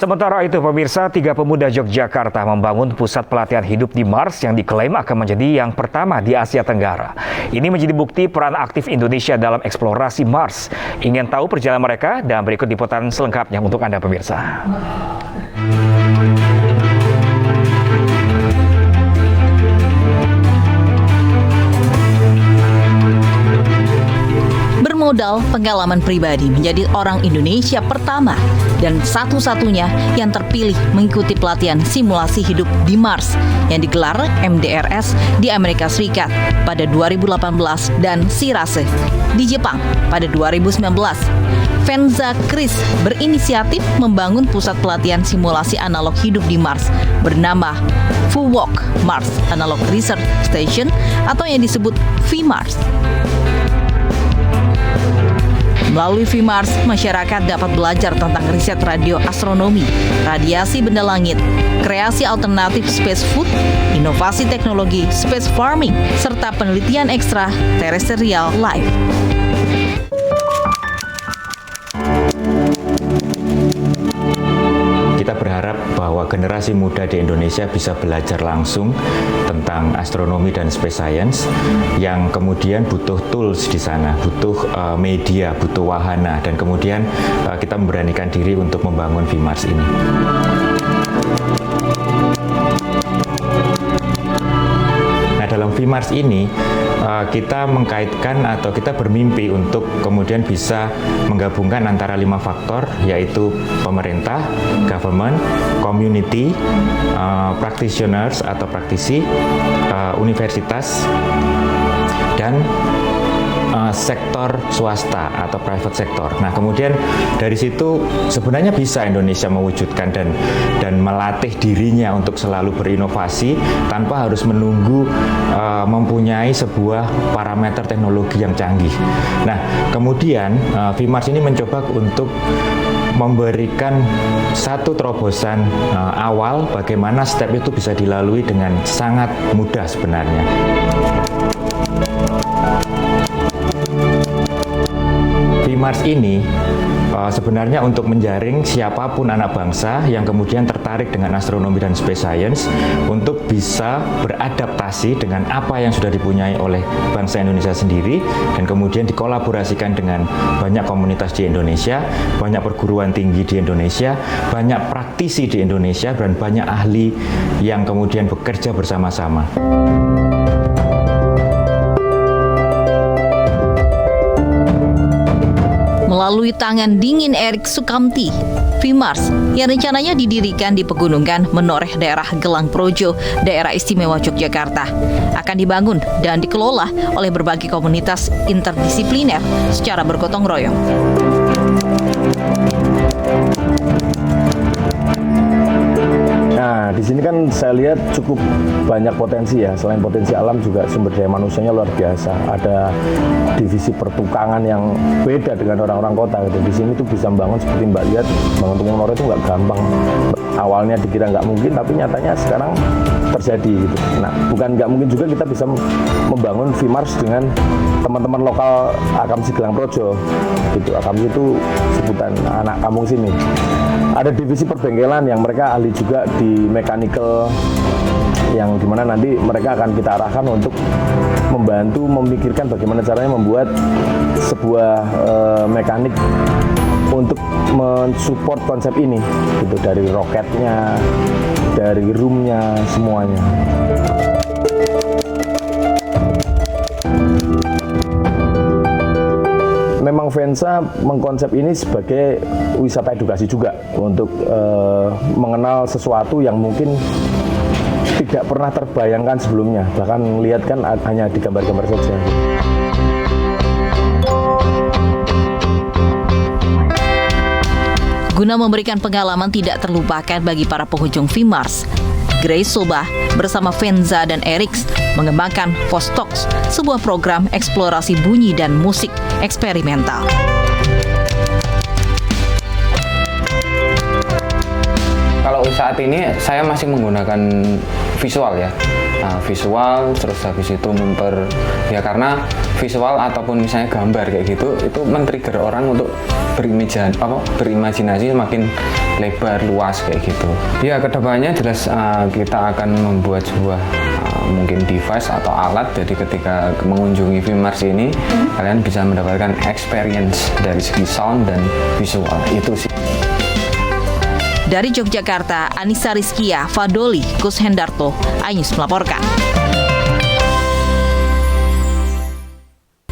Sementara itu, pemirsa, 3 pemuda Yogyakarta membangun pusat pelatihan hidup di Mars yang diklaim akan menjadi yang pertama di Asia Tenggara. Ini menjadi bukti peran aktif Indonesia dalam eksplorasi Mars. Ingin tahu perjalanan mereka? Dan berikut liputan selengkapnya untuk Anda, pemirsa. Bermodal pengalaman pribadi menjadi orang Indonesia pertama dan satu-satunya yang terpilih mengikuti pelatihan simulasi hidup di Mars yang digelar MDRS di Amerika Serikat pada 2018 dan Shirase di Jepang pada 2019. Fenza Chris berinisiatif membangun pusat pelatihan simulasi analog hidup di Mars bernama FUWOK Mars Analog Research Station atau yang disebut VMars. Melalui VMars, masyarakat dapat belajar tentang riset radio astronomi, radiasi benda langit, kreasi alternatif space food, inovasi teknologi space farming, serta penelitian ekstra terrestrial life. Kita berharap bahwa generasi muda di Indonesia bisa belajar langsung tentang astronomi dan space science yang kemudian butuh tools di sana, butuh media, butuh wahana, dan kemudian kita memberanikan diri untuk membangun VMars ini. Nah, dalam VMars ini kita mengkaitkan atau kita bermimpi untuk kemudian bisa menggabungkan antara 5 faktor, yaitu pemerintah, government, community, practitioners atau praktisi, universitas, dan sektor swasta atau private sector. Nah, kemudian dari situ sebenarnya bisa Indonesia mewujudkan dan melatih dirinya untuk selalu berinovasi tanpa harus menunggu mempunyai sebuah parameter teknologi yang canggih. Nah, kemudian VMars ini mencoba untuk memberikan satu terobosan awal bagaimana step itu bisa dilalui dengan sangat mudah sebenarnya. VMars ini sebenarnya untuk menjaring siapapun anak bangsa yang kemudian tertarik dengan astronomi dan space science untuk bisa beradaptasi dengan apa yang sudah dipunyai oleh bangsa Indonesia sendiri dan kemudian dikolaborasikan dengan banyak komunitas di Indonesia, banyak perguruan tinggi di Indonesia, banyak praktisi di Indonesia, dan banyak ahli yang kemudian bekerja bersama-sama. Melalui tangan dingin Erik Sukamti, VMars yang rencananya didirikan di pegunungan menoreh daerah Gelang Projo, daerah istimewa Yogyakarta, akan dibangun dan dikelola oleh berbagai komunitas interdisipliner secara bergotong royong. Nah, di sini kan saya lihat cukup banyak potensi ya. Selain potensi alam juga sumber daya manusianya luar biasa. Ada divisi pertukangan yang beda dengan orang-orang kota gitu. Di sini tuh bisa membangun seperti Mbak lihat, bangun tumpeng menara itu nggak gampang. Awalnya dikira nggak mungkin, tapi nyatanya sekarang terjadi gitu. Nah, bukan nggak mungkin juga kita bisa membangun VMars dengan teman-teman lokal Akamsi Gelang Projo gitu. Akamsi itu sebutan anak kampung sini. Ada divisi perbengkelan yang mereka ahli juga di mechanical, yang dimana nanti mereka akan kita arahkan untuk membantu memikirkan bagaimana caranya membuat sebuah mekanik untuk mensupport konsep ini gitu, dari roketnya, dari roomnya, semuanya. Memang Fenza mengkonsep ini sebagai wisata edukasi juga untuk mengenal sesuatu yang mungkin tidak pernah terbayangkan sebelumnya, bahkan lihat kan hanya di gambar-gambar saja. Guna memberikan pengalaman tidak terlupakan bagi para pengunjung VMars, Grace Soba bersama Fenza dan Eriks mengembangkan Vostox, sebuah program eksplorasi bunyi dan musik eksperimental. Kalau saat ini saya masih menggunakan visual ya. Visual, terus habis itu karena visual ataupun misalnya gambar kayak gitu itu men-trigger orang untuk berimajinasi semakin lebar, luas kayak gitu. Ya, kedepannya jelas kita akan membuat sebuah mungkin device atau alat, jadi ketika mengunjungi VMARS ini kalian bisa mendapatkan experience dari segi sound dan visual, itu sih. Dari Yogyakarta, Anissa Rizkia, Fadoli, Kus Hendarto, iNews melaporkan.